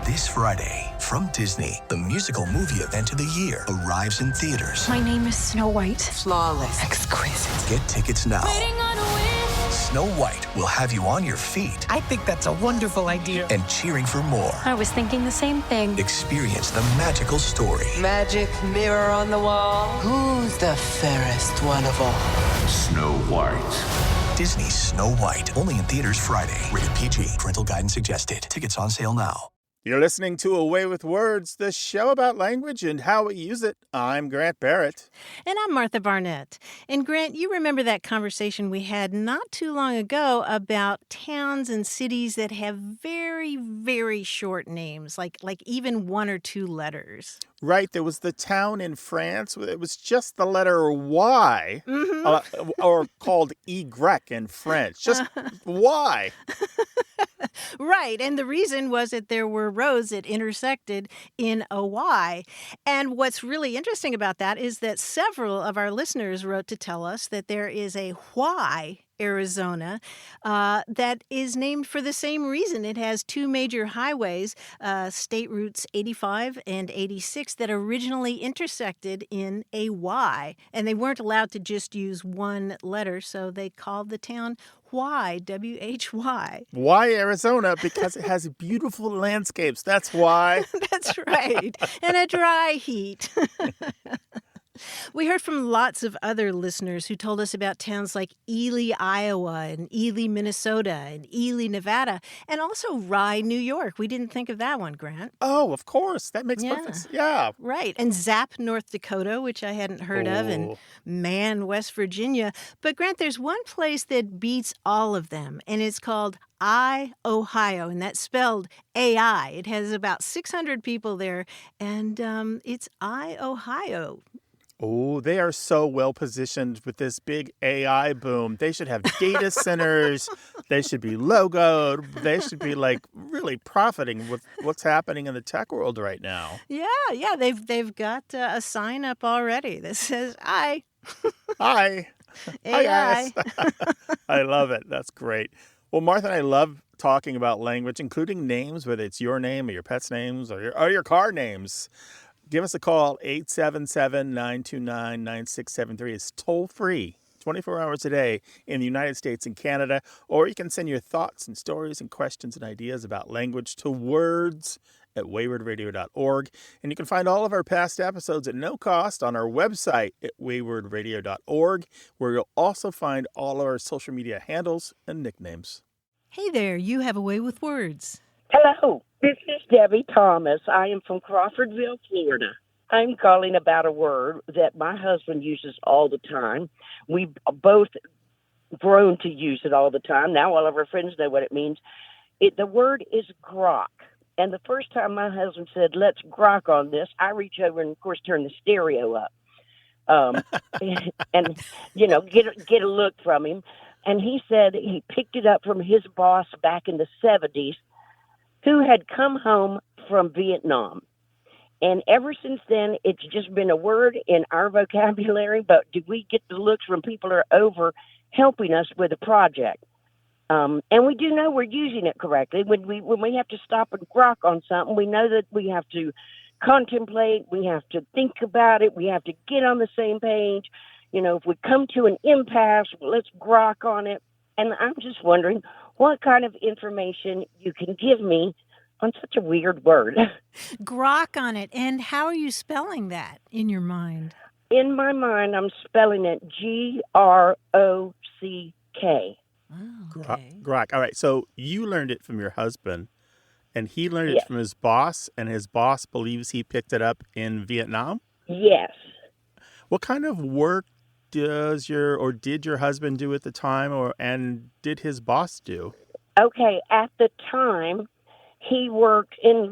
This Friday, from Disney, the musical movie event of the year arrives in theaters. My name is Snow White. Flawless. Exquisite. Get tickets now. Waiting on a wind. Snow White will have you on your feet I think that's a wonderful idea. and cheering for more. I was thinking the same thing. Experience the magical story. Magic mirror on the wall. Who's the fairest one of all? Snow White. Disney's Snow White, only in theaters Friday. Rated PG. Parental guidance suggested. Tickets on sale now. You're listening to A Way with Words, the show about language and how we use it. I'm Grant Barrett. And I'm Martha Barnett. And Grant, you remember that conversation we had not too long ago about towns and cities that have very, very short names, like even one or two letters. Right, there was the town in France. It was just the letter Y, or called Y in French. Just Y. Right, and the reason was that there were roads that intersected in a Y. And what's really interesting about that is that several of our listeners wrote to tell us that there is a Y, Arizona, that is named for the same reason. It has two major highways, State Routes 85 and 86, that originally intersected in a Y. And they weren't allowed to just use one letter, so they called the town Why, W-H-Y. Why Arizona? Because it has beautiful landscapes. That's why. That's right. And a dry heat. We heard from lots of other listeners who told us about towns like Ely, Iowa, and Ely, Minnesota, and Ely, Nevada, and also Rye, New York. We didn't think of that one, Grant. Oh, of course. That makes perfect sense. Yeah. Right. And Zap, North Dakota, which I hadn't heard of, and Man, West Virginia. But, Grant, there's one place that beats all of them, and it's called Ohio, and that's spelled A-I. It has about 600 people there, and it's Ohio. Oh, they are so well positioned with this big AI boom. They should have data centers. They should be logoed. They should be like really profiting with what's happening in the tech world right now. Yeah. They've got a sign up already that says "I." Hi. AI. Hi, guys. I love it. That's great. Well, Martha and I love talking about language, including names, whether it's your name or your pet's names or your car names. Give us a call, 877-929-9673. It's toll-free, 24 hours a day in the United States and Canada. Or you can send your thoughts and stories and questions and ideas about language to words at waywardradio.org. And you can find all of our past episodes at no cost on our website at waywardradio.org, where you'll also find all of our social media handles and nicknames. Hey there, you have a way with words. Hello, this is Debbie Thomas. I am from Crawfordville, Florida. I'm calling about a word that my husband uses all the time. We've both grown to use it all the time. Now all of our friends know what it means. The word is grok. And the first time my husband said, let's grok on this, I reach over and, of course, turn the stereo up and, get a look from him. And he said he picked it up from his boss back in the 70s, who had come home from Vietnam. And ever since then, it's just been a word in our vocabulary, but do we get the looks from people who are over helping us with a project? And we do know we're using it correctly. When we have to stop and grok on something, we know that we have to contemplate, we have to think about it, we have to get on the same page. You know, if we come to an impasse, let's grok on it. And I'm just wondering what kind of information you can give me on such a weird word. Grok on it. And how are you spelling that in your mind? In my mind, I'm spelling it G-R-O-C-K. Oh, okay. Grok. All right. So you learned it from your husband, and he learned it from his boss, and his boss believes he picked it up in Vietnam? Yes. What kind of work did your husband do at the time, and did his boss do? Okay, at the time, he worked in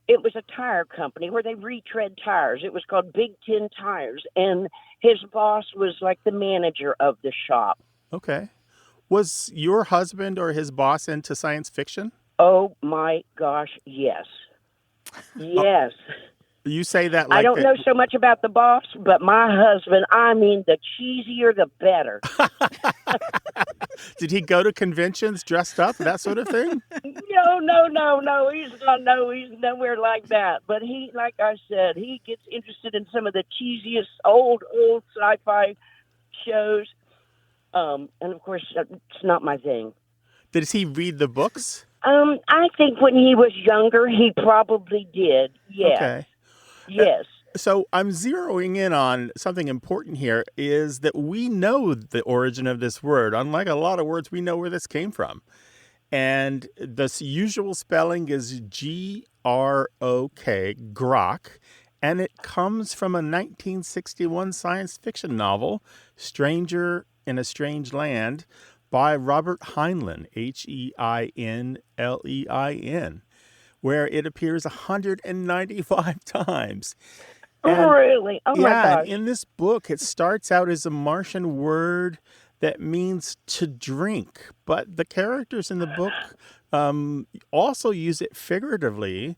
it was a tire company where they retread tires. It was called Big Ten Tires, and his boss was like the manager of the shop. Okay. Was your husband or his boss into science fiction? Oh my gosh, yes. Yes. You say that like I don't know so much about the boss, but my husband, I mean, the cheesier, the better. Did he go to conventions dressed up, that sort of thing? No. He's not. No, he's nowhere like that. But he, like I said, he gets interested in some of the cheesiest old sci-fi shows. And of course, it's not my thing. Does he read the books? I think when he was younger, he probably did. Yes. Okay. Yes. So I'm zeroing in on something important here is that we know the origin of this word. Unlike a lot of words, we know where this came from. And the usual spelling is G-R-O-K, grok. And it comes from a 1961 science fiction novel, Stranger in a Strange Land, by Robert Heinlein, Heinlein, where it appears 195 times. And, really? Oh, my gosh. And in this book, it starts out as a Martian word that means to drink. But the characters in the book also use it figuratively,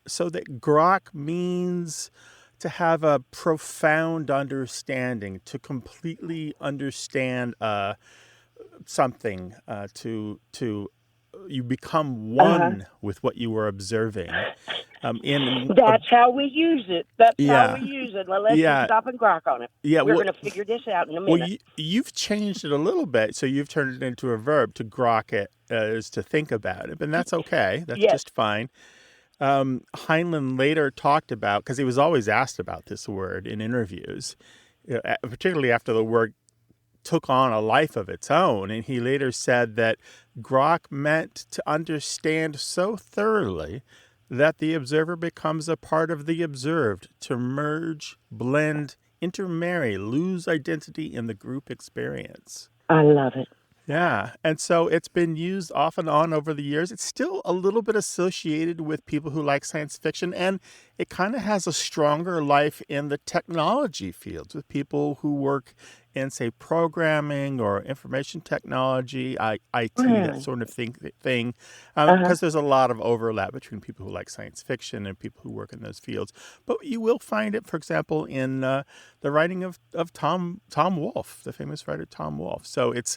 so that grok means to have a profound understanding, to completely understand something, to you become one with what you were observing. That's how we use it. That's how we use it. Well, let's just stop and grok on it. Yeah, we're going to figure this out in a minute. Well, you've changed it a little bit, so you've turned it into a verb. To grok it is to think about it, and that's okay. That's just fine. Heinlein later talked about, because he was always asked about this word in interviews, particularly after the word took on a life of its own, and he later said that grok meant to understand so thoroughly that the observer becomes a part of the observed, to merge, blend, intermarry, lose identity in the group experience. I love it. Yeah, and so it's been used off and on over the years. It's still a little bit associated with people who like science fiction, and it kind of has a stronger life in the technology fields with people who work in, say, programming or information technology, IT, that sort of thing, because there's a lot of overlap between people who like science fiction and people who work in those fields. But you will find it, for example, in the writing of Tom Wolfe, the famous writer Tom Wolfe. So it's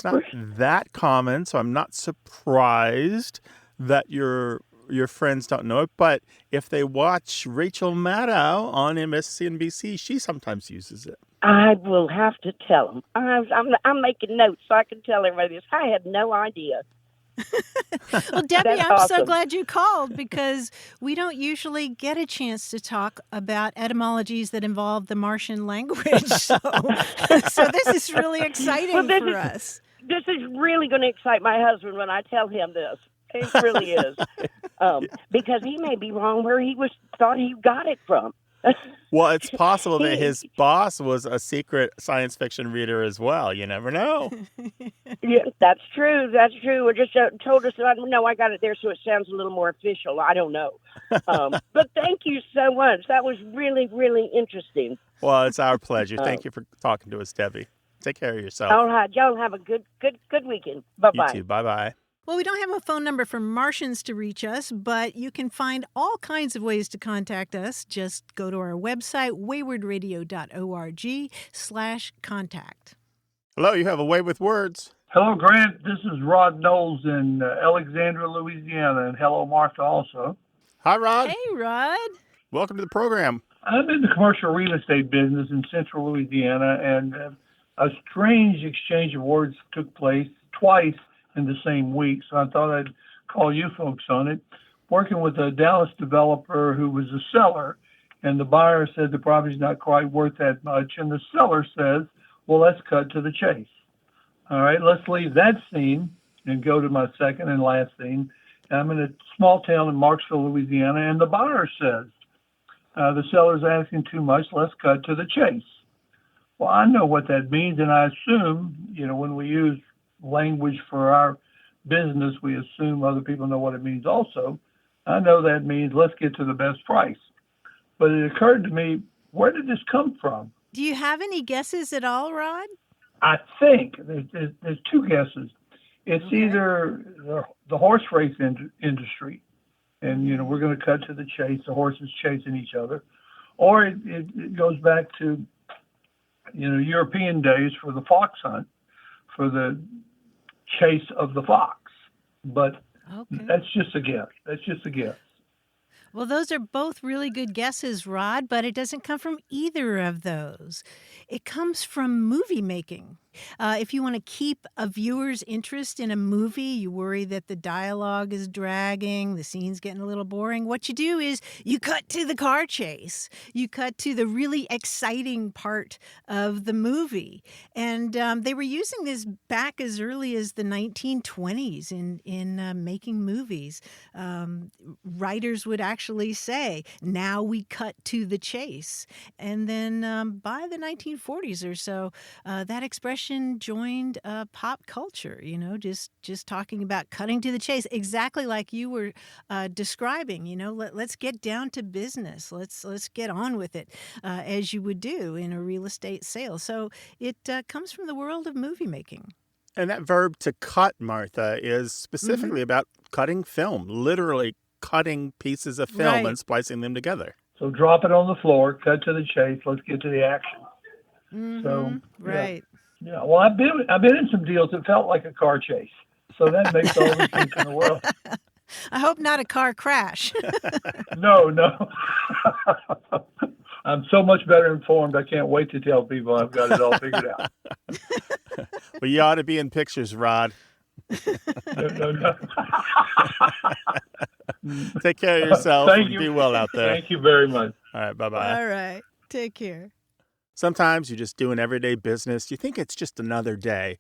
not that common, so I'm not surprised that your friends don't know it. But if they watch Rachel Maddow on MSNBC, she sometimes uses it. I will have to tell them. I'm making notes so I can tell everybody this. I had no idea. Well, Debbie, That's I'm awesome. so glad you called, because we don't usually get a chance to talk about etymologies that involve the Martian language. So this is really exciting for us. This is really going to excite my husband when I tell him this. It really is. Because he may be wrong where he thought he got it from. Well, it's possible that his boss was a secret science fiction reader as well. You never know. Yeah, that's true. That's true. Or just told us, no, I got it there so it sounds a little more official. I don't know. But thank you so much. That was really, really interesting. Well, it's our pleasure. Thank you for talking to us, Debbie. Take care of yourself. All right. Y'all have a good weekend. Bye-bye. You too. Bye-bye. Well, we don't have a phone number for Martians to reach us, but you can find all kinds of ways to contact us. Just go to our website, waywardradio.org/contact. Hello, you have a way with words. Hello, Grant. This is Rod Knowles in Alexandria, Louisiana, and hello, Martha, also. Hi, Rod. Hey, Rod. Welcome to the program. I'm in the commercial real estate business in central Louisiana, and a strange exchange of words took place twice in the same week, so I thought I'd call you folks on it. Working with a Dallas developer who was a seller, and the buyer said the property's not quite worth that much, and the seller says, well, let's cut to the chase. All right, let's leave that scene and go to my second and last scene. I'm in a small town in Marksville, Louisiana, and the buyer says, the seller's asking too much, let's cut to the chase. Well, I know what that means, and I assume, when we use language for our business, we assume other people know what it means also. I know that means let's get to the best price. But it occurred to me, where did this come from? Do you have any guesses at all, Rod? I think there's two guesses. It's either the horse race industry, and we're going to cut to the chase, the horses chasing each other, or it goes back to European days for the fox hunt, for the chase of the fox. But Okay. that's just a guess. That's just a guess. Well, those are both really good guesses, Rod, but it doesn't come from either of those. It comes from movie making. If you want to keep a viewer's interest in a movie, you worry that the dialogue is dragging, the scene's getting a little boring. What you do is you cut to the car chase. You cut to the really exciting part of the movie. And they were using this back as early as the 1920s in making movies. Writers would actually say, now we cut to the chase. And then by the 1940s or so, that expression joined pop culture, just talking about cutting to the chase, exactly like you were describing. Let's get down to business. Let's get on with it, as you would do in a real estate sale. So it comes from the world of movie making. And that verb to cut, Martha, is specifically about cutting film, literally cutting pieces of film Right. and splicing them together. So drop it on the floor, cut to the chase. Let's get to the action. So Right. yeah. Well, I've been in some deals that felt like a car chase. So that makes all the sense in the world. I hope not a car crash. No. I'm so much better informed. I can't wait to tell people I've got it all figured out. Well, you ought to be in pictures, Rod. No. Take care of yourself Thank and you. be well out there. Thank you very much. All right, bye-bye. All right. Take care. Sometimes you're just doing everyday business. You think it's just another day,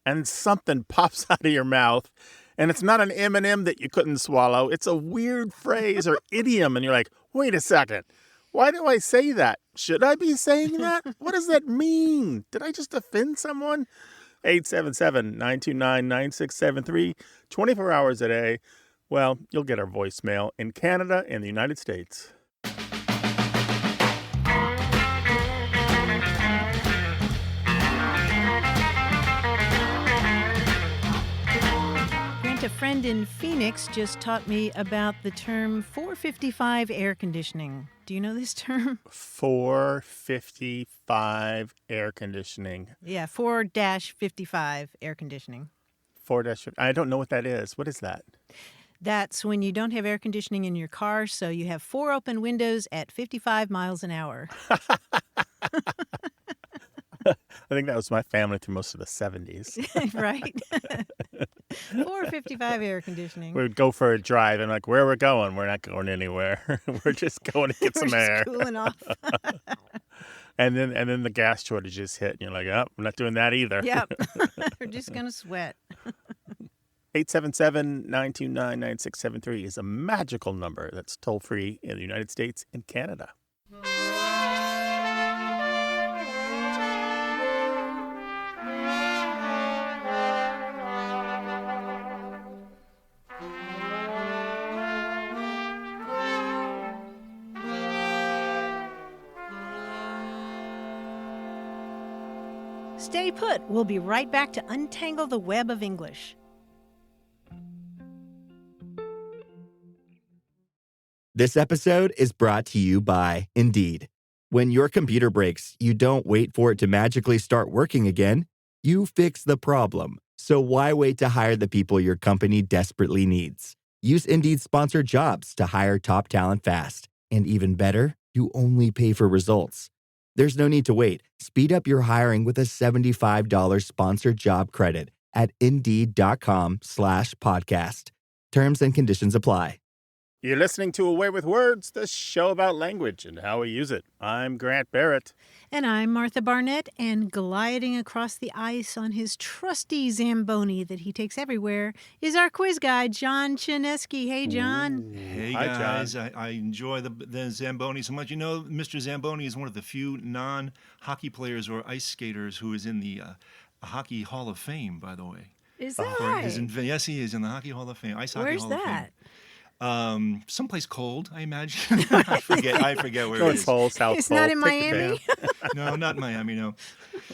and something pops out of your mouth, and it's not an M&M that you couldn't swallow. It's a weird phrase or idiom, and you're like, wait a second. Why do I say that? Should I be saying that? What does that mean? Did I just offend someone? 877-929-9673, 24 hours a day. Well, you'll get our voicemail in Canada and the United States. A friend in Phoenix just taught me about the term 455 air conditioning. Do you know this term? 455 air conditioning. Yeah, 4-55 air conditioning. 4-. I don't know what that is. What is that? That's when you don't have air conditioning in your car, so you have 4 open windows at 55 miles an hour. I think that was my family through most of the 70s. Right? 455 air conditioning. We would go for a drive and like, where we're going? We're not going anywhere. We're just going to get some air. Cooling off. And then the gas shortages hit, and you're like, oh, I'm not doing that either. Yep. We're just going to sweat. 877-929-9673 is a magical number that's toll-free in the United States and Canada. Stay put. We'll be right back to untangle the web of English. This episode is brought to you by Indeed. When your computer breaks, you don't wait for it to magically start working again. You fix the problem. So why wait to hire the people your company desperately needs? Use Indeed's sponsored jobs to hire top talent fast. And even better, you only pay for results. There's no need to wait. Speed up your hiring with a $75 sponsored job credit at Indeed.com/podcast. Terms and conditions apply. You're listening to Away with Words, the show about language and how we use it. I'm Grant Barrett. And I'm Martha Barnett, and gliding across the ice on his trusty Zamboni that he takes everywhere is our quiz guy, John Chinesky. Hey, John. Hey, Hi, guys. John. I enjoy the Zamboni so much. You know, Mr. Zamboni is one of the few non-hockey players or ice skaters who is in the Hockey Hall of Fame, by the way. Is that For right? Yes, he is in the Hockey Hall of Fame. Ice Hockey Where's Hall that? of Fame. Someplace cold, I imagine. I forget where it North is. Pole, South It's Pole. not in pick the Miami? band. No, not Miami, no.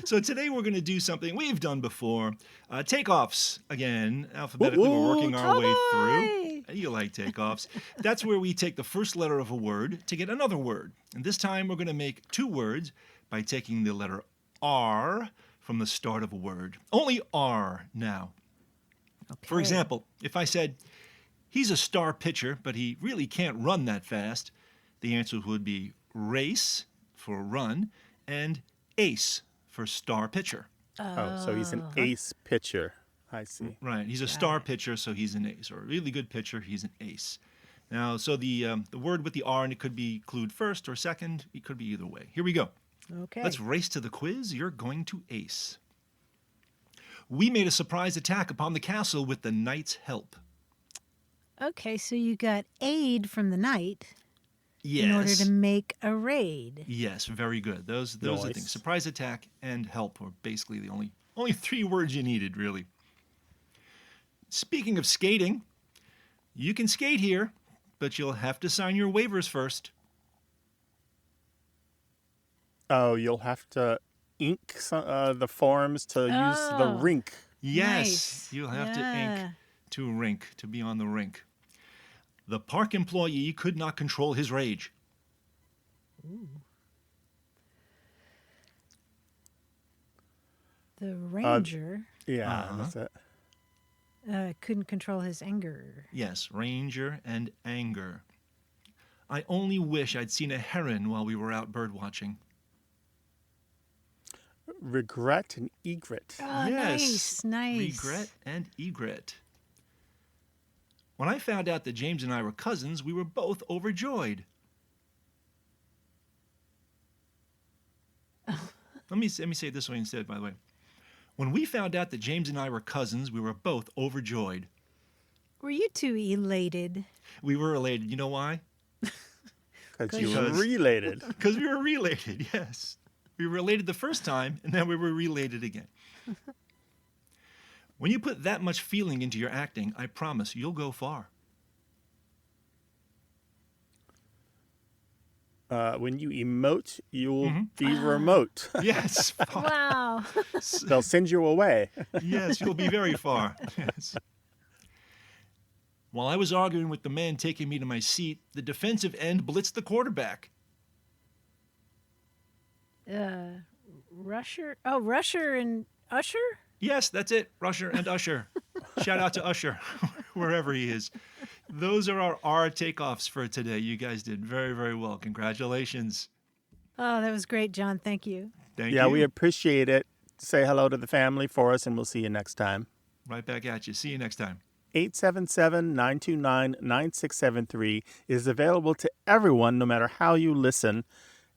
So today we're going to do something we've done before. Takeoffs, again, alphabetically. We're working our way through. You like takeoffs. That's where we take the first letter of a word to get another word. And this time we're going to make 2 words by taking the letter R from the start of a word. Only R now. For example, if I said, he's a star pitcher, but he really can't run that fast, the answer would be race for run and ace for star pitcher. Oh, so he's an ace pitcher. I see. Right. He's a star pitcher, so he's an ace. Or a really good pitcher, he's an ace. Now, so the word with the R, and it could be include first or second. It could be either way. Here we go. Okay. Let's race to the quiz. You're going to ace. We made a surprise attack upon the castle with the knight's help. Okay, so you got aid from the knight Yes. in order to make a raid. Yes, very good. Those are the things. Surprise attack and help were basically the only 3 words you needed, really. Speaking of skating, you can skate here, but you'll have to sign your waivers first. Oh, you'll have to ink the forms to use the rink. Yes, nice. You'll have to ink to rink, to be on the rink. The park employee could not control his rage. Ooh. The ranger That's it. couldn't control his anger. Yes, ranger and anger. I only wish I'd seen a heron while we were out bird watching. Regret and egret. Oh, Yes. nice. Regret and egret. When I found out that James and I were cousins, we were both overjoyed. Let me say it this way instead, by the way. When we found out that James and I were cousins, we were both overjoyed. Were you two elated? We were elated. You know why? Because you were related. Because we were related, yes. We were related the first time, and then we were related again. When you put that much feeling into your acting, I promise you'll go far. When you emote, you'll be remote. Yes. Wow. They'll send you away. Yes, you'll be very far. Yes. While I was arguing with the man taking me to my seat, the defensive end blitzed the quarterback. Rusher? Oh, Rusher and Usher? Yes, that's it. Rusher and Usher. Shout out to Usher, wherever he is. Those are our R takeoffs for today. You guys did very, very well. Congratulations. Oh, that was great, John. Thank you. Thank you. Yeah, we appreciate it. Say hello to the family for us, and we'll see you next time. Right back at you. See you next time. 877-929-9673 is available to everyone, no matter how you listen.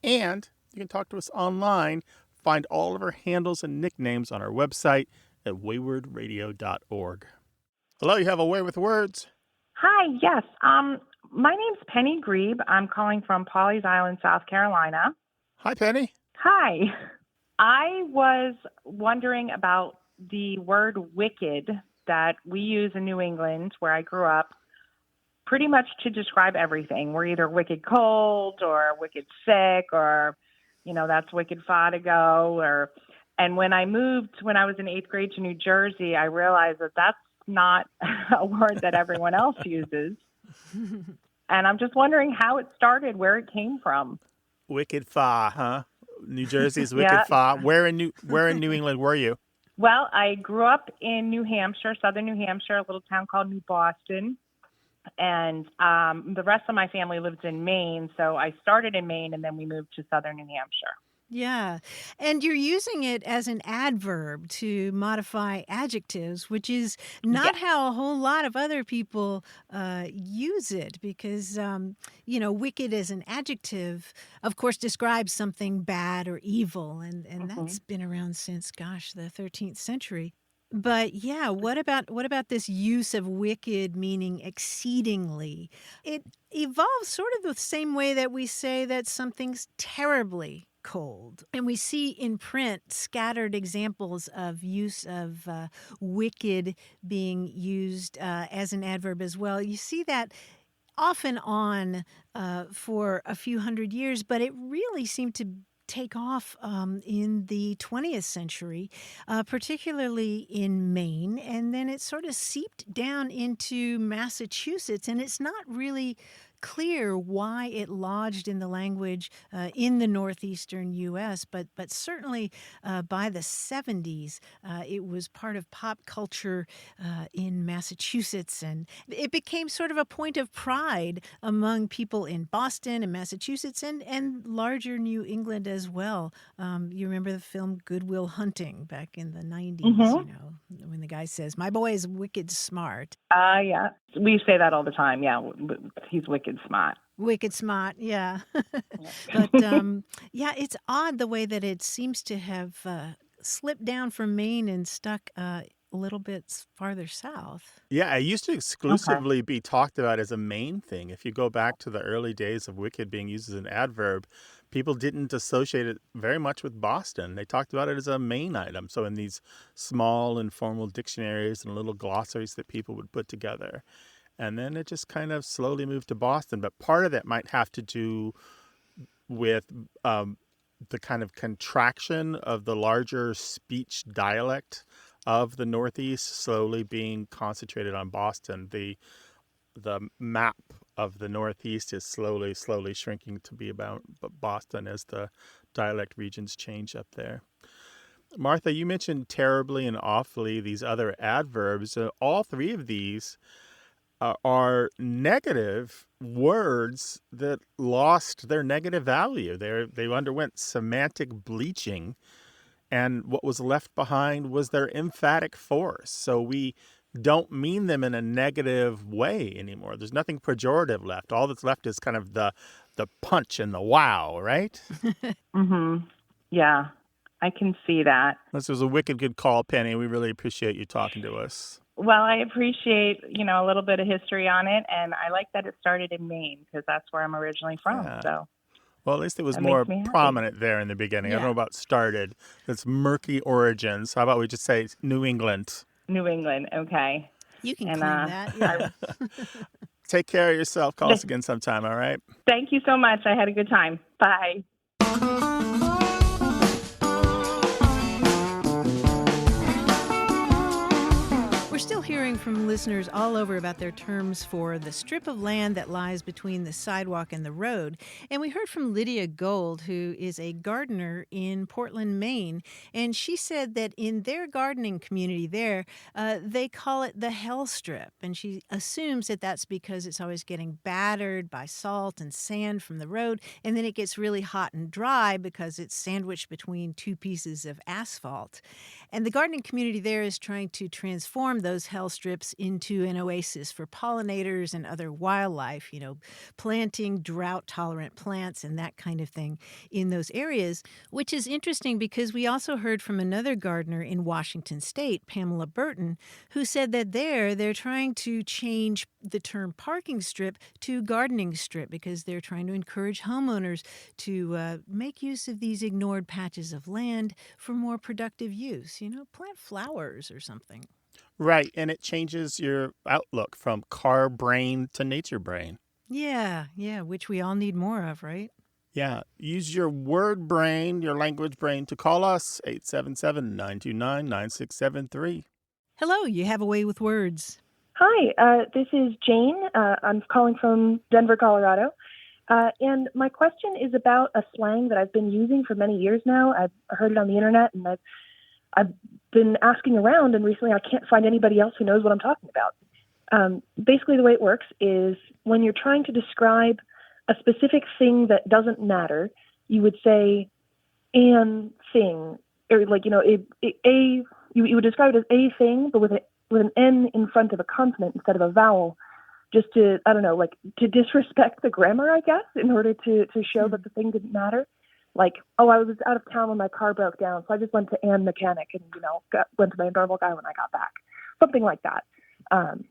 And you can talk to us online. Find all of our handles and nicknames on our website at waywardradio.org. Hello, you have a way with words. Hi, yes. My name's Penny Grebe. I'm calling from Pawleys Island, South Carolina. Hi, Penny. Hi. I was wondering about the word wicked that we use in New England, where I grew up, pretty much to describe everything. We're either wicked cold or wicked sick or, that's wicked far to go. And when I moved, when I was in 8th grade to New Jersey, I realized that that's not a word that everyone else uses. And I'm just wondering how it started, where it came from. Wicked far, huh? New Jersey's wicked far. Where in New England were you? Well, I grew up in New Hampshire, southern New Hampshire, a little town called New Boston. And the rest of my family lives in Maine. So I started in Maine and then we moved to southern New Hampshire. Yeah. And you're using it as an adverb to modify adjectives, which is not how a whole lot of other people use it because, wicked as an adjective, of course, describes something bad or evil. And that's been around since, the 13th century. But yeah, what about this use of wicked meaning exceedingly? It evolves sort of the same way that we say that something's terribly cold. And we see in print scattered examples of use of wicked being used as an adverb as well. You see that off and on for a few hundred years, but it really seemed to take off in the 20th century, particularly in Maine, and then it sort of seeped down into Massachusetts, and it's not really clear why it lodged in the language in the northeastern U.S., but certainly by the 70s, it was part of pop culture in Massachusetts, and it became sort of a point of pride among people in Boston and Massachusetts and larger New England as well. You remember the film Good Will Hunting back in the 90s, when the guy says, "My boy is wicked smart." Yeah. We say that all the time. Yeah. He's wicked smart. Wicked smart, yeah. But yeah, it's odd the way that it seems to have slipped down from Maine and stuck a little bit farther south. Yeah, it used to exclusively be talked about as a Maine thing. If you go back to the early days of wicked being used as an adverb, people didn't associate it very much with Boston. They talked about it as a Maine item. So in these small informal dictionaries and little glossaries that people would put together. And then it just kind of slowly moved to Boston. But part of that might have to do with the kind of contraction of the larger speech dialect of the Northeast slowly being concentrated on Boston. The map of the Northeast is slowly shrinking to be about Boston as the dialect regions change up there. Martha, you mentioned terribly and awfully, these other adverbs. All three of these are negative words that lost their negative value. They underwent semantic bleaching, and what was left behind was their emphatic force. So we don't mean them in a negative way anymore. There's nothing pejorative left. All that's left is kind of the punch and the wow, right? Yeah, I can see that. This was a wicked good call, Penny. We really appreciate you talking to us. Well, I appreciate, a little bit of history on it, and I like that it started in Maine because that's where I'm originally from. Yeah. So, well, at least it was that more makes me happy. prominent there in the beginning. I don't know about started. It's murky origins. How about we just say New England? New England, okay. You can claim that, yeah. Take care of yourself. Call us again sometime, all right? Thank you so much. I had a good time. Bye. We're still hearing from listeners all over about their terms for the strip of land that lies between the sidewalk and the road. And we heard from Lydia Gold, who is a gardener in Portland, Maine. And she said that in their gardening community there, they call it the hell strip. And she assumes that that's because it's always getting battered by salt and sand from the road. And then it gets really hot and dry because it's sandwiched between two pieces of asphalt. And the gardening community there is trying to transform those hell strips into an oasis for pollinators and other wildlife, planting drought-tolerant plants and that kind of thing in those areas, which is interesting because we also heard from another gardener in Washington State, Pamela Burton, who said that they're trying to change the term parking strip to gardening strip because they're trying to encourage homeowners to make use of these ignored patches of land for more productive use. Plant flowers or something. Right, and it changes your outlook from car brain to nature brain. Yeah, which we all need more of, right? Yeah, use your word brain, your language brain to call us, 877-929-9673. Hello, you have a way with words. Hi, this is Jane. I'm calling from Denver, Colorado. And my question is about a slang that I've been using for many years now. I've heard it on the internet, and I've been asking around, and recently I can't find anybody else who knows what I'm talking about. Basically, the way it works is when you're trying to describe a specific thing that doesn't matter, you would say an thing, or you would describe it as a thing, but with an N in front of a consonant instead of a vowel, just to, to disrespect the grammar, I guess, in order to show that the thing didn't matter. Like, I was out of town when my car broke down, so I just went to Ann Mechanic and, went to my normal guy when I got back. Something like that. And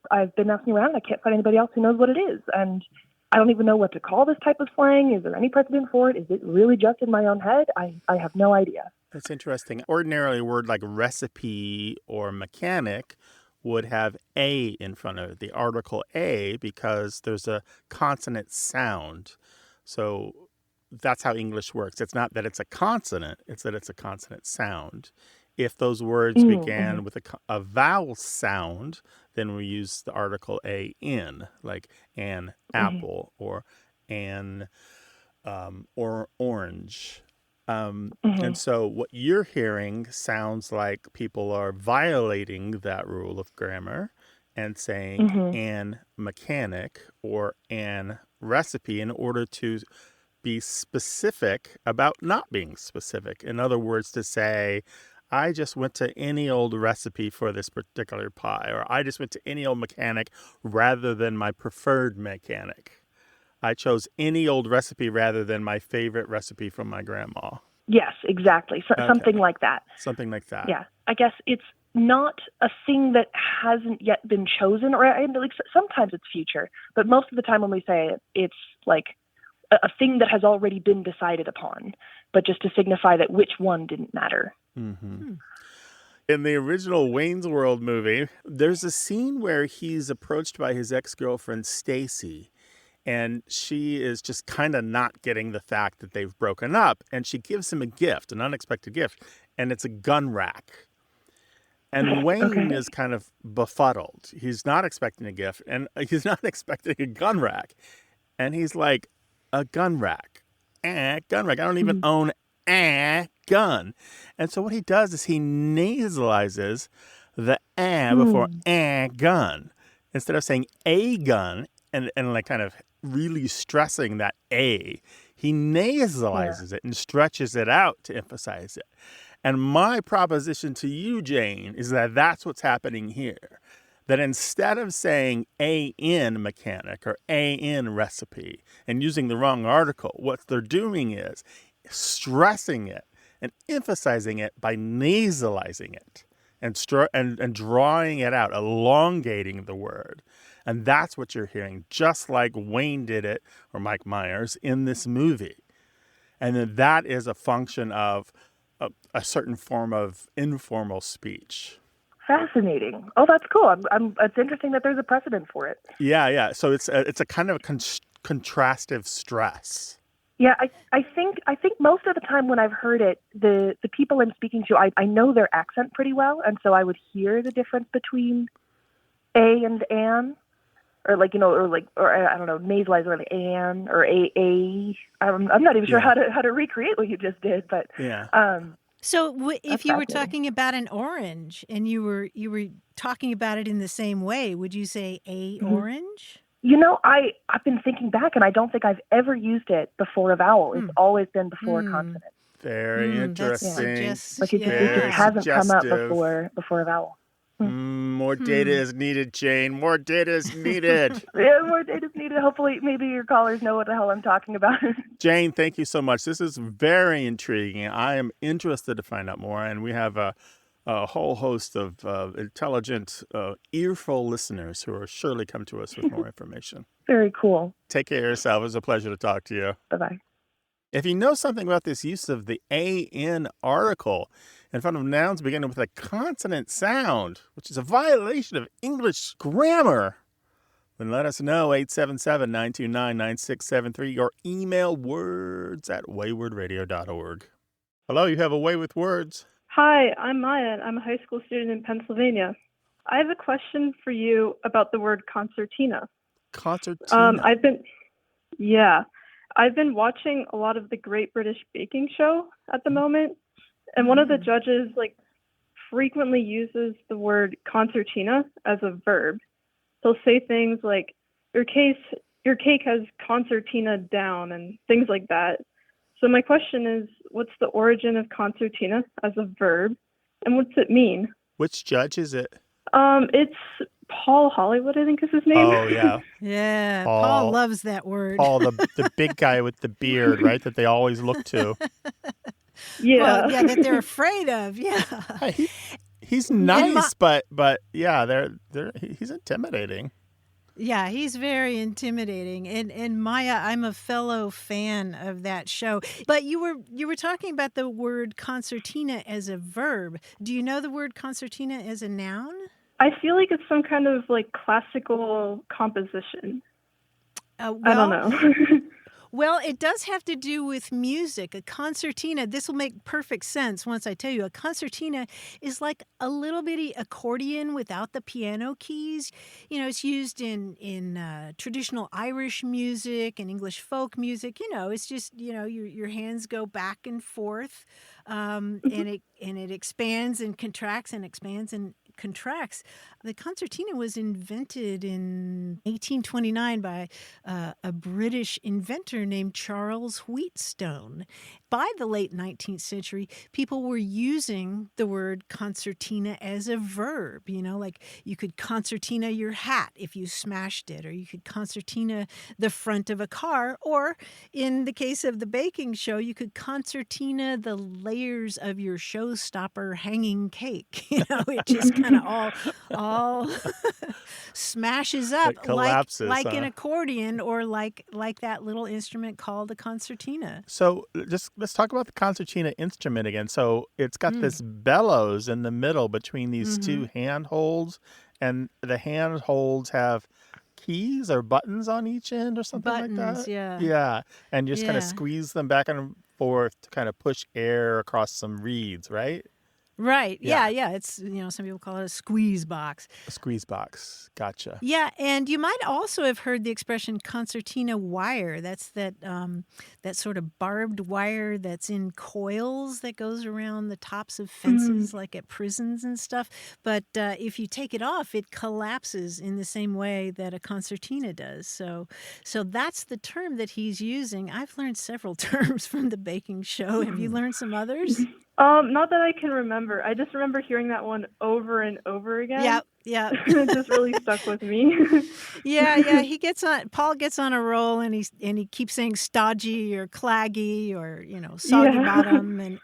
I've been asking around, and I can't find anybody else who knows what it is. And I don't even know what to call this type of slang. Is there any precedent for it? Is it really just in my own head? I have no idea. That's interesting. Ordinarily, a word like recipe or mechanic would have a in front of it, the article a, because there's a consonant sound. So that's how English works. It's not that it's a consonant, it's that it's a consonant sound. If those words began with a vowel sound, then we use the article a-in, like an apple or an or orange. And so what you're hearing sounds like people are violating that rule of grammar and saying an mechanic or an recipe in order to be specific about not being specific. In other words, to say, I just went to any old recipe for this particular pie, or I just went to any old mechanic rather than my preferred mechanic. I chose any old recipe rather than my favorite recipe from my grandma. Yes, exactly. Something like that. Something like that. Yeah. I guess it's not a thing that hasn't yet been chosen, or like sometimes it's future, but most of the time when we say it, it's like a thing that has already been decided upon, but just to signify that which one didn't matter. In the original Wayne's World movie, there's a scene where he's approached by his ex-girlfriend, Stacy, and she is just kind of not getting the fact that they've broken up, and she gives him a gift, an unexpected gift, and it's a gun rack. And Wayne is kind of befuddled. He's not expecting a gift, and he's not expecting a gun rack. And he's like, a gun rack. Gun rack. I don't even own a gun. And so what he does is he nasalizes the before a gun. Instead of saying a gun and like kind of really stressing that a, he nasalizes it and stretches it out to emphasize it. And my proposition to you, Jane, is that that's what's happening here. That instead of saying a-in mechanic or a-in recipe and using the wrong article, what they're doing is stressing it and emphasizing it by nasalizing it and drawing it out, elongating the word. And that's what you're hearing, just like Wayne did it, or Mike Myers, in this movie. And then that is a function of a certain form of informal speech. Fascinating. Oh, that's cool. It's interesting that there's a precedent for it. Yeah. So it's a kind of a contrastive stress. Yeah, I think most of the time when I've heard it, the people I'm speaking to, I know their accent pretty well, and so I would hear the difference between a and an, or like, or I don't know, nasalize or like an or a. I'm not even sure how to recreate what you just did, but yeah. So if you were talking about an orange and you were talking about it in the same way, would you say a orange? I've been thinking back, and I don't think I've ever used it before a vowel. It's always been before a consonant. Very interesting. Like it just hasn't come up before a vowel. More data is needed, Jane. More data is needed. Yeah, more data is needed. Hopefully, maybe your callers know what the hell I'm talking about. Jane, thank you so much. This is very intriguing. I am interested to find out more, and we have a whole host of intelligent, earful listeners who will surely come to us with more information. Very cool. Take care of yourself. It was a pleasure to talk to you. Bye-bye. If you know something about this use of the a-in article in front of nouns beginning with a consonant sound, which is a violation of English grammar, then let us know, 877-929-9673, or email words@waywardradio.org. Hello, you have a way with words. Hi, I'm Maya, and I'm a high school student in Pennsylvania. I have a question for you about the word concertina. Concertina? I've been watching a lot of the Great British Baking Show at the moment, and one of the judges frequently uses the word concertina as a verb. He'll say things like, your cake has concertina down, and things like that. So my question is, what's the origin of concertina as a verb, and what's it mean? Which judge is it? It's Paul Hollywood, I think is his name. Oh, yeah. Yeah, Paul loves that word. Paul, the big guy with the beard, right, that they always look to. Yeah. Well, that they're afraid of, yeah. He's nice, but yeah, he's intimidating. Yeah, he's very intimidating. And Maya, I'm a fellow fan of that show. But you were talking about the word concertina as a verb. Do you know the word concertina as a noun? I feel like it's some kind of classical composition. Well, I don't know. Well, it does have to do with music. A concertina, this will make perfect sense once I tell you. A concertina is like a little bitty accordion without the piano keys. You know, it's used in traditional Irish music and English folk music. You know, it's just, you know, your hands go back and forth, and it expands and contracts and expands and contracts. The concertina was invented in 1829 by a British inventor named Charles Wheatstone. By the late 19th century, people were using the word concertina as a verb. You know, like you could concertina your hat if you smashed it, or you could concertina the front of a car, or in the case of the baking show, you could concertina the layers of your showstopper hanging cake. You know, it just kind of all smashes up It collapses, like an huh? accordion, or like that little instrument called the concertina. So just let's talk about the concertina instrument again. So it's got this bellows in the middle between these two handholds, and the handholds have keys or buttons on each end or something like Buttons, that. yeah. Yeah, and you just kind of Yeah. squeeze them back and forth to kind of push air across some reeds, right? Right. Yeah. Yeah. It's, you know, some people call it a squeeze box. A squeeze box. Gotcha. Yeah, and you might also have heard the expression concertina wire. That's that sort of barbed wire that's in coils that goes around the tops of fences, like at prisons and stuff. But if you take it off, it collapses in the same way that a concertina does. So that's the term that he's using. I've learned several terms from the baking show. Have you learned some others? Not that I can remember. I just remember hearing that one over and over again. Yeah. It just really stuck with me. Yeah. Paul gets on a roll, and he keeps saying stodgy or claggy or, you know, soggy bottom, and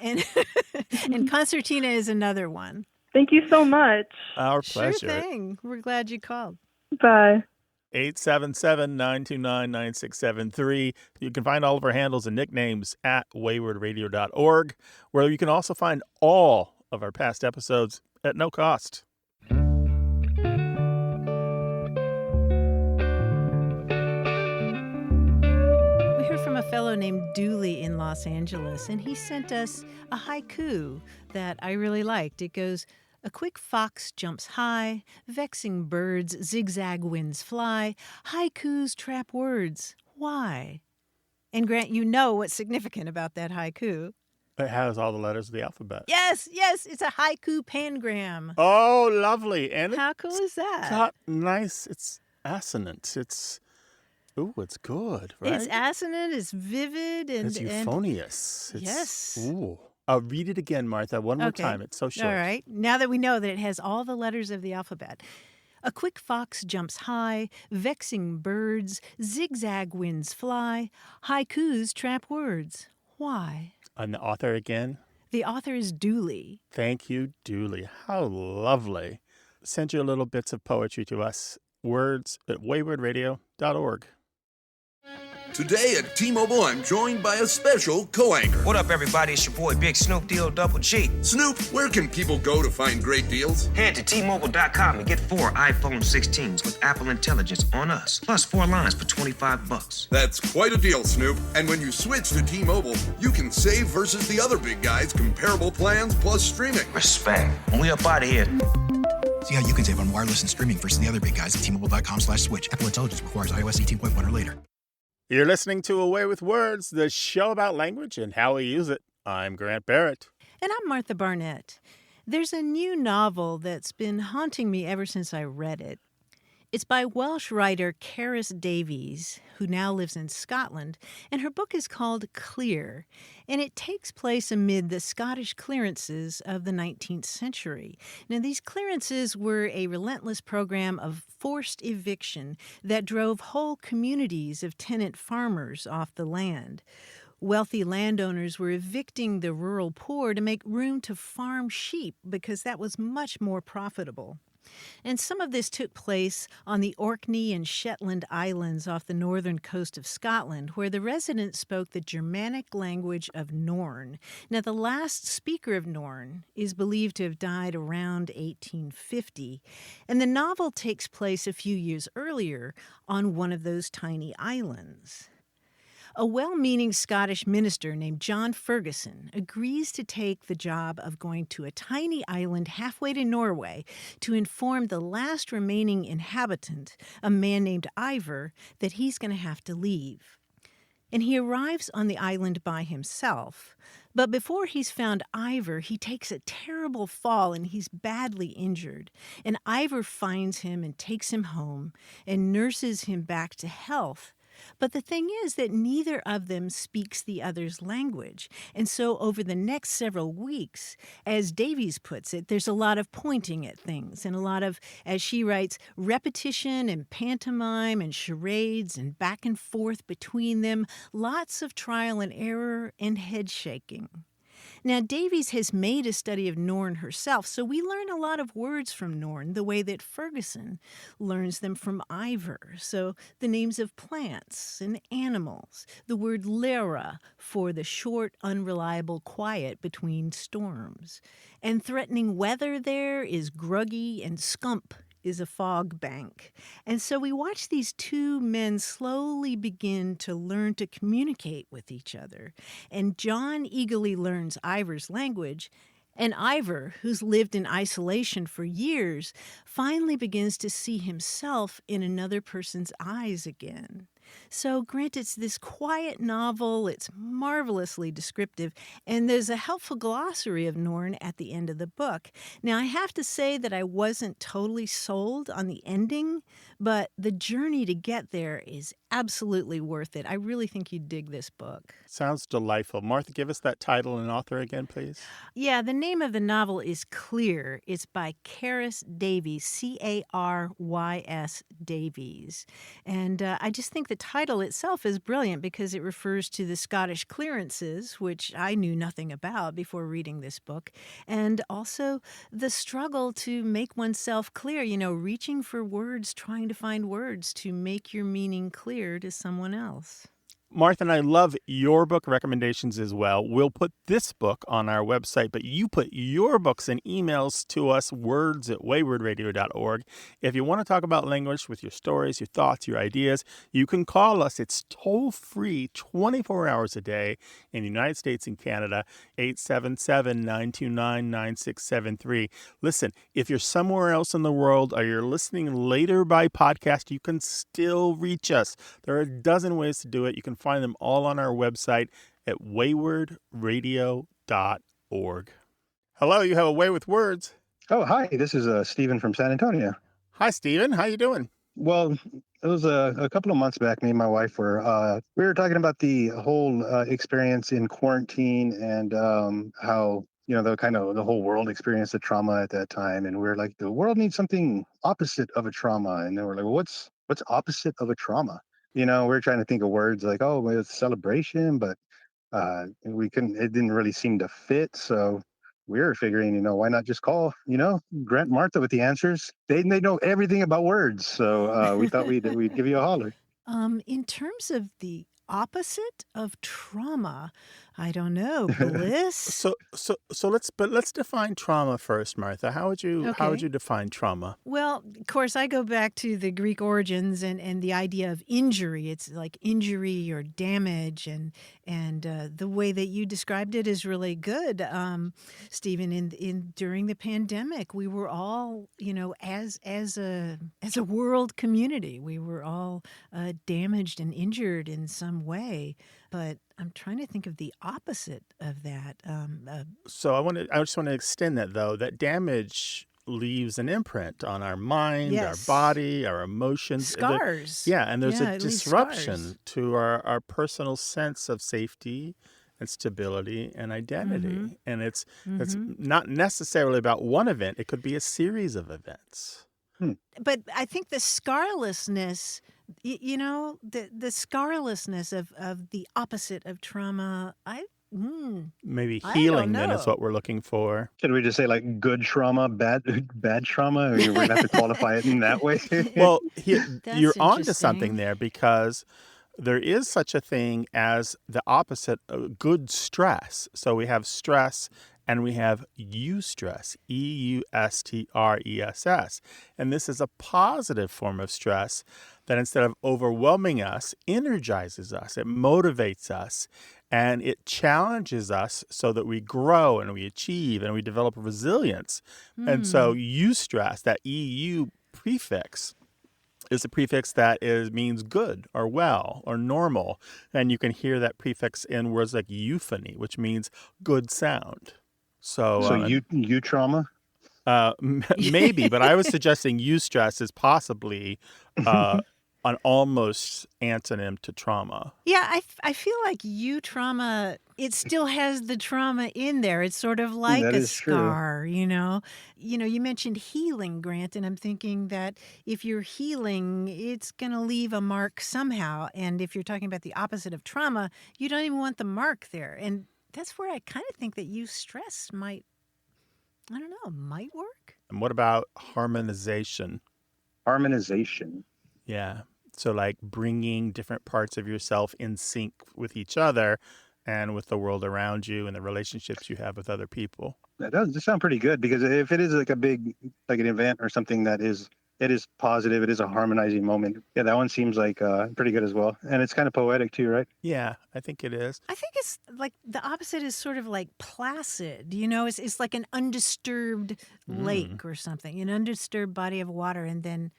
and concertina is another one. Thank you so much. Our pleasure. Sure thing. We're glad you called. Bye. 877-929-9673. You can find all of our handles and nicknames at waywardradio.org, where you can also find all of our past episodes at no cost. We heard from a fellow named Dooley in Los Angeles, and he sent us a haiku that I really liked. It goes, "A quick fox jumps high, vexing birds zigzag winds fly, haikus trap words, why?" And Grant, you know what's significant about that haiku. It has all the letters of the alphabet. Yes, it's a haiku pangram. Oh, lovely. And how cool is that? Got nice. It's assonant. It's good, right? It's assonant, it's vivid, and it's euphonious. Yes. Ooh. Read it again, Martha, one more time. It's so short. All right. Now that we know that it has all the letters of the alphabet. A quick fox jumps high, vexing birds, zigzag winds fly, haikus trap words. Why? And the author again? The author is Dooley. Thank you, Dooley. How lovely. Send your little bits of poetry to us. Words at waywardradio.org. Today at T-Mobile, I'm joined by a special co-anchor. What up, everybody? It's your boy, Big Snoop Deal Double G. Snoop, where can people go to find great deals? Head to T-Mobile.com and get 4 iPhone 16s with Apple Intelligence on us, plus 4 lines for $25. That's quite a deal, Snoop. And when you switch to T-Mobile, you can save versus the other big guys' comparable plans plus streaming. Respect. We up out of here. See how you can save on wireless and streaming versus the other big guys at T-Mobile.com/switch. Apple Intelligence requires iOS 18.1 or later. You're listening to Away with Words, the show about language and how we use it. I'm Grant Barrett. And I'm Martha Barnett. There's a new novel that's been haunting me ever since I read it. It's by Welsh writer Caris Davies, who now lives in Scotland, and her book is called Clear, and it takes place amid the Scottish clearances of the 19th century. Now, these clearances were a relentless program of forced eviction that drove whole communities of tenant farmers off the land. Wealthy landowners were evicting the rural poor to make room to farm sheep because that was much more profitable. And some of this took place on the Orkney and Shetland Islands off the northern coast of Scotland, where the residents spoke the Germanic language of Norn. Now, the last speaker of Norn is believed to have died around 1850, and the novel takes place a few years earlier on one of those tiny islands. A well-meaning Scottish minister named John Ferguson agrees to take the job of going to a tiny island halfway to Norway to inform the last remaining inhabitant, a man named Ivor, that he's going to have to leave. And he arrives on the island by himself. But before he's found Ivor, he takes a terrible fall and he's badly injured. And Ivor finds him and takes him home and nurses him back to health. But the thing is that neither of them speaks the other's language. And so over the next several weeks, as Davies puts it, there's a lot of pointing at things and a lot of, as she writes, repetition and pantomime and charades and back and forth between them, lots of trial and error and head shaking. Now, Davies has made a study of Norn herself, so we learn a lot of words from Norn the way that Ferguson learns them from Ivor. So the names of plants and animals, the word lera for the short, unreliable quiet between storms. And threatening weather there is gruggy, and scump is a fog bank. And so we watch these two men slowly begin to learn to communicate with each other. And John eagerly learns Ivor's language, and Ivor, who's lived in isolation for years, finally begins to see himself in another person's eyes again. So, Grant, it's this quiet novel, it's marvelously descriptive, and there's a helpful glossary of Norn at the end of the book. Now, I have to say that I wasn't totally sold on the ending, but the journey to get there is absolutely worth it. I really think you'd dig this book. Sounds delightful. Martha, give us that title and author again, please. Yeah, the name of the novel is Clear. It's by Carys Davies, Carys Davies. And I just think the title itself is brilliant because it refers to the Scottish clearances, which I knew nothing about before reading this book, and also the struggle to make oneself clear, reaching for words, trying to find words to make your meaning clear to someone else. Martha and I love your book recommendations as well. We'll put this book on our website, but you put your books and emails to us, words@waywardradio.org. If you want to talk about language with your stories, your thoughts, your ideas, you can call us. It's toll-free 24 hours a day in the United States and Canada, 877-929-9673. Listen, if you're somewhere else in the world or you're listening later by podcast, you can still reach us. There are a dozen ways to do it. You can find them all on our website at waywardradio.org. Hello, you have a way with words. Oh, hi. This is Stephen from San Antonio. Hi, Stephen. How you doing? Well, it was a couple of months back. Me and my wife we were talking about the whole experience in quarantine and how the whole world experienced the trauma at that time. And we were like, the world needs something opposite of a trauma. And then we're like, well, what's opposite of a trauma? We're trying to think of words like, oh, well, it's celebration, but we couldn't. It didn't really seem to fit. So we were figuring, why not just call, Grant and Martha with the answers? They know everything about words. So we thought we'd give you a holler. In terms of the opposite of trauma, I don't know, bliss. So let's define trauma first, Martha. How would you define trauma? Well, of course, I go back to the Greek origins and the idea of injury. It's like injury or damage, and the way that you described it is really good, Stephen. In during the pandemic, we were all, as a world community, we were all damaged and injured in some way. But I'm trying to think of the opposite of that. So I just want to extend that, though, that damage leaves an imprint on our mind, Yes. our body, our emotions. Scars. And there's a It leaves disruption scars. to our personal sense of safety and stability and identity. Mhm. And it's not necessarily about one event. It could be a series of events. But I think the scarlessness, the scarlessness of the opposite of trauma, Maybe I healing don't then is know. what we're looking for. Should we just say like good trauma, bad trauma? Or we're going to have to qualify it in that way? Well, That's you're onto something interesting. there because there is such a thing as the opposite of good stress. So we have stress And we have eustress, eustress. And this is a positive form of stress that instead of overwhelming us, energizes us, it motivates us, and it challenges us so that we grow and we achieve and we develop resilience. And so eustress, that EU prefix, is a prefix that means good or well or normal. And you can hear that prefix in words like euphony, which means good sound. So you trauma? Maybe, but I was suggesting eustress is possibly an almost antonym to trauma. Yeah, I feel like trauma, it still has the trauma in there. It's sort of like That a is true. scar, you know? You mentioned healing, Grant, and I'm thinking that if you're healing, it's going to leave a mark somehow. And if you're talking about the opposite of trauma, you don't even want the mark there. And that's where I kind of think that stress might work. And what about harmonization? Harmonization. Yeah. So like bringing different parts of yourself in sync with each other and with the world around you and the relationships you have with other people. That does sound pretty good, because if it is like an event or something it is positive, it is a harmonizing moment. Yeah, that one seems like pretty good as well. And it's kind of poetic too, right? Yeah, I think it is. I think it's like the opposite is sort of like placid, it's like an undisturbed lake or something, an undisturbed body of water. And then,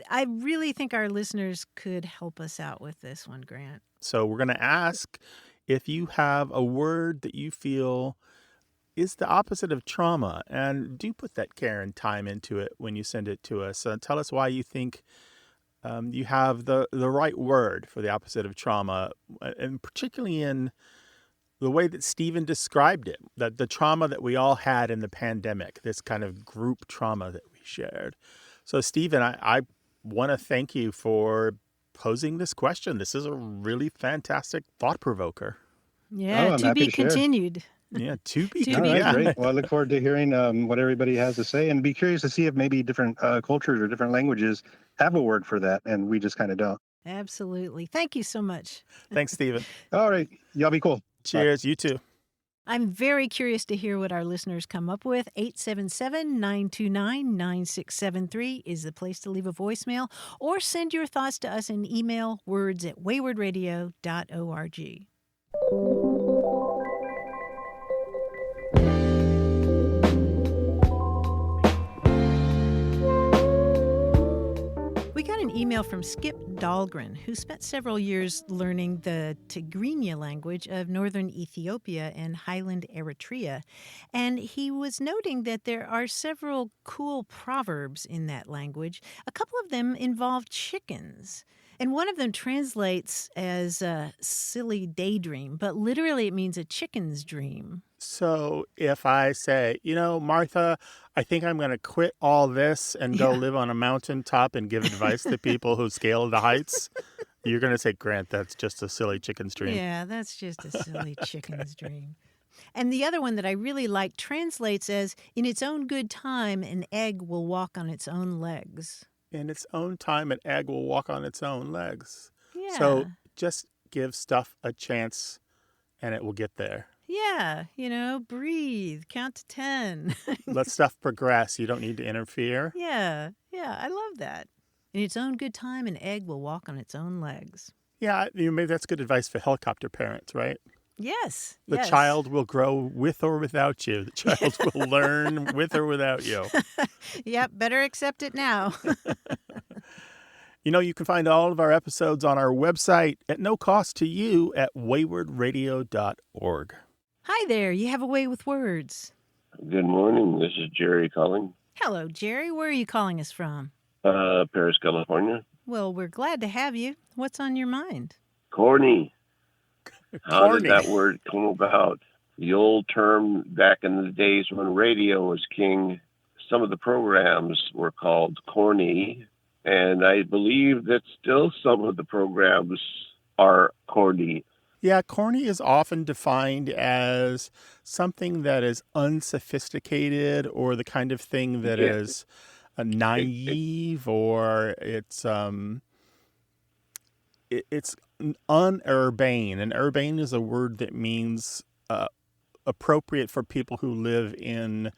I really think our listeners could help us out with this one, Grant. So we're going to ask if you have a word that you feel is the opposite of trauma. And do put that care and time into it when you send it to us. Tell us why you think you have the right word for the opposite of trauma, and particularly in the way that Stephen described it, that the trauma that we all had in the pandemic, this kind of group trauma that we shared. So, Stephen, I want to thank you for posing this question. This is a really fantastic thought provoker. Yeah, to be continued. Yeah, to be continued. That's great. Well, I look forward to hearing what everybody has to say, and be curious to see if maybe different cultures or different languages have a word for that, and we just kind of don't. Absolutely. Thank you so much. Thanks, Stephen. All right. Y'all be cool. Cheers. Bye. You too. I'm very curious to hear what our listeners come up with. 877-929-9673 is the place to leave a voicemail, or send your thoughts to us in email, words@waywardradio.org. We got an email from Skip Dahlgren, who spent several years learning the Tigrinya language of northern Ethiopia and highland Eritrea. And he was noting that there are several cool proverbs in that language. A couple of them involve chickens. And one of them translates as a silly daydream, but literally it means a chicken's dream. So if I say, Martha, I think I'm going to quit all this and go live on a mountaintop and give advice to people who scale the heights, you're going to say, Grant, that's just a silly chicken's dream. Yeah, that's just a silly chicken's dream. And the other one that I really like translates as, in its own good time, an egg will walk on its own legs. In its own time, an egg will walk on its own legs. Yeah. So just give stuff a chance and it will get there. Yeah, breathe, count to 10. Let stuff progress. You don't need to interfere. Yeah, I love that. In its own good time, an egg will walk on its own legs. Yeah, maybe that's good advice for helicopter parents, right? Yes. The child will grow with or without you. The child will learn with or without you. Yep, better accept it now. You can find all of our episodes on our website at no cost to you at waywardradio.org. Hi there, you have a way with words. Good morning, this is Jerry calling. Hello, Jerry. Where are you calling us from? Paris, California. Well, we're glad to have you. What's on your mind? Corny. How Corny. did that word come about? The old term back in the days when radio was king, some of the programs were called corny, and I believe that still some of the programs are corny. Yeah, corny is often defined as something that is unsophisticated or the kind of thing that is naive, or it's unurbane. And urbane is a word that means appropriate for people who live in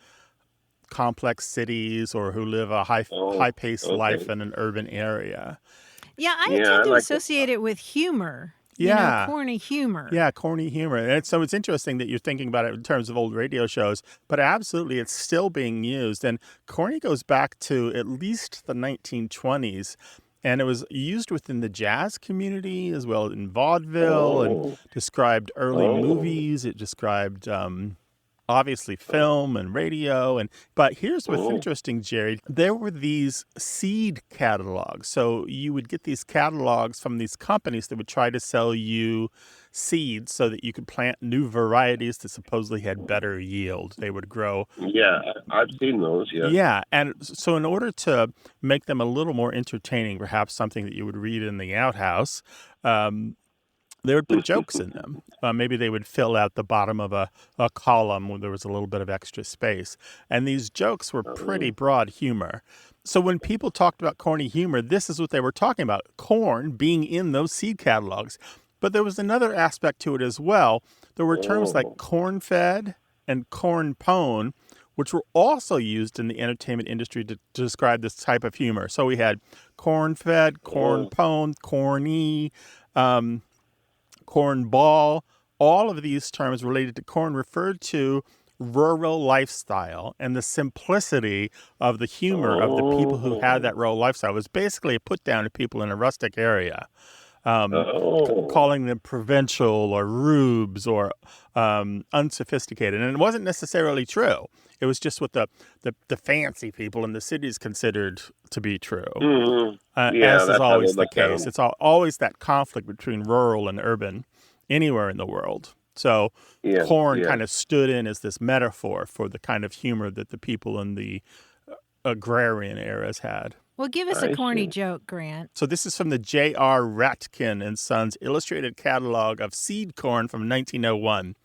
complex cities or who live a high-paced life in an urban area. Yeah, I tend to associate it with humor. Yeah. Corny humor. Yeah, corny humor. And so it's interesting that you're thinking about it in terms of old radio shows, but absolutely it's still being used. And corny goes back to at least the 1920s. And it was used within the jazz community as well in vaudeville and described early movies. It described obviously film and radio. But here's what's interesting, Jerry. There were these seed catalogs. So you would get these catalogs from these companies that would try to sell you seeds so that you could plant new varieties that supposedly had better yield. They would grow. Yeah, I've seen those, yeah. Yeah, and so in order to make them a little more entertaining, perhaps something that you would read in the outhouse, they would put jokes in them. Maybe they would fill out the bottom of a column where there was a little bit of extra space. And these jokes were pretty broad humor. So when people talked about corny humor, this is what they were talking about, corn being in those seed catalogs. But there was another aspect to it as well. There were terms like corn-fed and corn-pone, which were also used in the entertainment industry to describe this type of humor. So we had corn-fed, corn-pone, corny, cornball. All of these terms related to corn referred to rural lifestyle and the simplicity of the humor of the people who had that rural lifestyle. It was basically a put down to people in a rustic area, calling them provincial or rubes or unsophisticated. And it wasn't necessarily true. It was just what the fancy people in the cities considered to be true, as is always the case. It's always that conflict between rural and urban anywhere in the world. So corn kind of stood in as this metaphor for the kind of humor that the people in the agrarian eras had. Well, give us a corny joke, Grant. So this is from the J.R. Ratkin and Sons Illustrated Catalog of Seed Corn from 1901.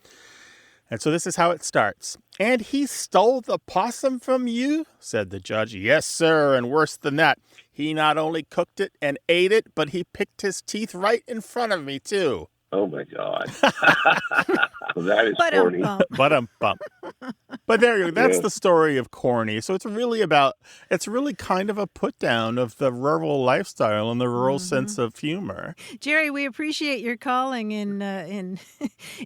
And so this is how it starts. "And he stole the possum from you?" said the judge. "Yes, sir, and worse than that. He not only cooked it and ate it, but he picked his teeth right in front of me, too." Oh, my God. Well, that is corny. But But there you go. That's the story of corny. So it's really kind of a put down of the rural lifestyle and the rural sense of humor. Jerry, we appreciate your calling and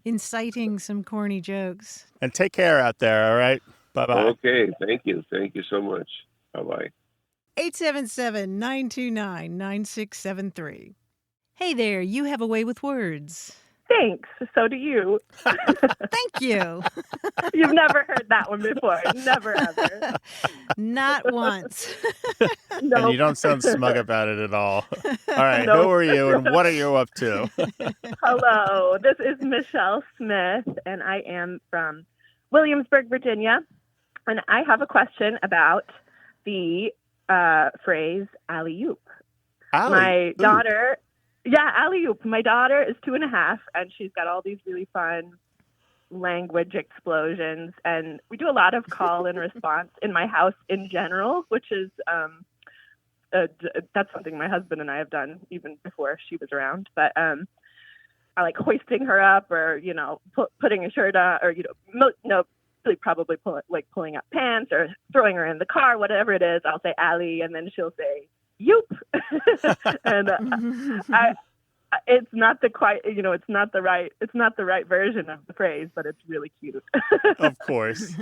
inciting some corny jokes. And take care out there, all right? Bye-bye. Okay, thank you. Thank you so much. Bye-bye. 877-929-9673. Hey there, you have a way with words. Thanks. So do you. Thank you. You've never heard that one before. Never, ever. Not once. Nope. And you don't sound smug about it at all. All right, Who are you and what are you up to? Hello, this is Michelle Smith, and I am from Williamsburg, Virginia. And I have a question about the phrase alley-oop. My daughter... Yeah, alley-oop. My daughter is 2.5, and she's got all these really fun language explosions. And we do a lot of call and response in my house in general, which is that's something my husband and I have done even before she was around. But I like hoisting her up, or putting a shirt on, or probably pulling up pants or throwing her in the car, whatever it is. I'll say alley, and then she'll say "yoop," and it's not the it's not the right version of the phrase, but it's really cute. Of course.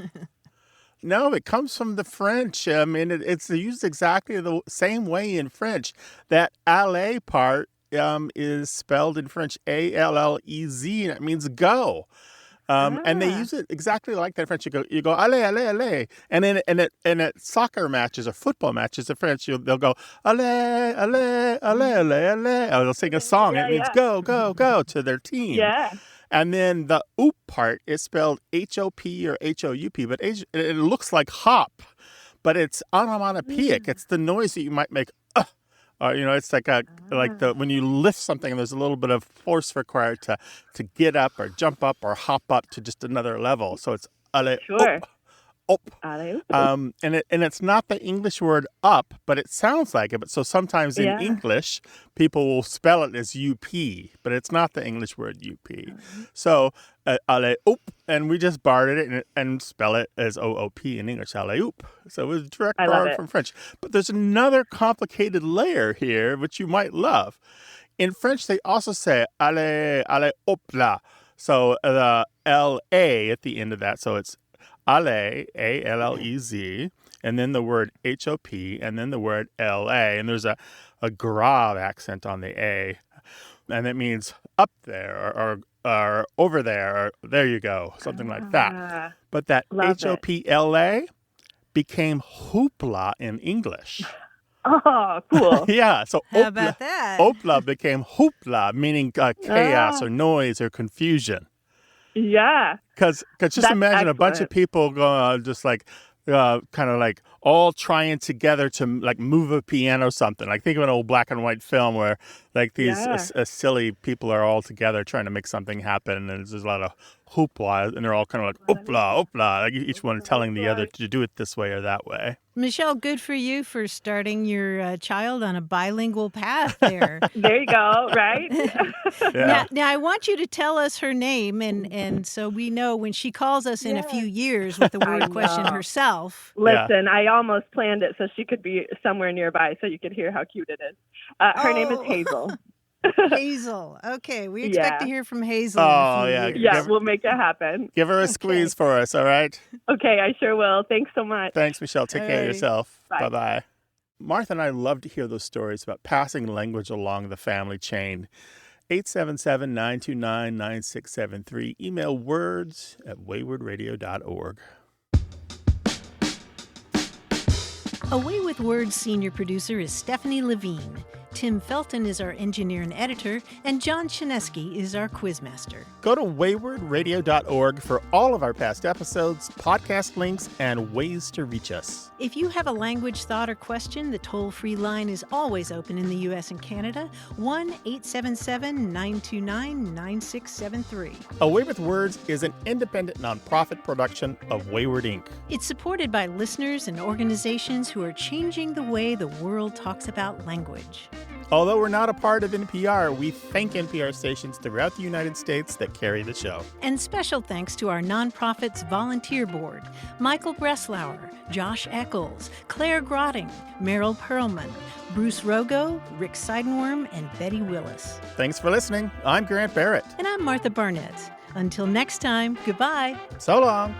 No, it comes from the French. I mean, it's used exactly the same way in French. That aller part is spelled in French A-L-L-E-Z, and it means go. And they use it exactly like that in French. You go allez, allez, allez, and at soccer matches or football matches in French, they'll go allez, allez, allez, allez, allez. Or they'll sing a song. It means go, go, go to their team. Yeah. And then the oop part is spelled H-O-P or H-O-U-P, but it looks like hop, but it's onomatopoeic. It's the noise that you might make. It's like when you lift something, there's a little bit of force required to get up or jump up or hop up to just another level. So it's allez, sure. up. Allez, oop. And it's not the English word up, but it sounds like it. But so sometimes in English, people will spell it as UP, but it's not the English word UP. So allez, oop, and we just borrowed it and spell it as OOP in English, allez, oop. So it was direct borrowed from French. But there's another complicated layer here, which you might love. In French, they also say allez, allez, hop là. So the L-A at the end of that. So it's allez, A-L-L-E-Z, and then the word H-O-P, and then the word L-A. And there's a grave accent on the A. And it means up there or over there, or there you go, something like that. But that H-O-P-L-A became hoopla in English. Oh, cool. Yeah, so How about that? Opla became hoopla, meaning chaos or noise or confusion. Yeah. Because just imagine a bunch of people just like kind of like all trying together to like move a piano or something. Like think of an old black and white film where like these silly people are all together trying to make something happen, and there's a lot of hoopla, and they're all kind of like opla, opla, like each one telling the other to do it this way or that way. Michelle, good for you for starting your child on a bilingual path there. There you go, right? Now, I want you to tell us her name, and so we know when she calls us in a few years with the word question herself. Listen, I almost planned it so she could be somewhere nearby so you could hear how cute it is. Her name is Hazel. Hazel. Okay, we expect to hear from Hazel. Oh, in a few years. Yeah, we'll make it happen. Give her a squeeze for us, all right? Okay, I sure will. Thanks so much. Thanks, Michelle. Take care of yourself. Bye. Bye-bye. Martha and I love to hear those stories about passing language along the family chain. 877-929-9673. Email words@waywardradio.org. Away with Words senior producer is Stephanie Levine. Tim Felton is our engineer and editor, and John Chinesky is our quizmaster. Go to waywardradio.org for all of our past episodes, podcast links, and ways to reach us. If you have a language thought or question, the toll-free line is always open in the U.S. and Canada, 1-877-929-9673. Away with Words is an independent nonprofit production of Wayward Inc. It's supported by listeners and organizations who are changing the way the world talks about language. Although we're not a part of NPR, we thank NPR stations throughout the United States that carry the show. And special thanks to our nonprofit's volunteer board, Michael Breslauer, Josh Eccles, Claire Grotting, Meryl Perlman, Bruce Rogo, Rick Seidenworm, and Betty Willis. Thanks for listening. I'm Grant Barrett. And I'm Martha Barnett. Until next time, goodbye. So long.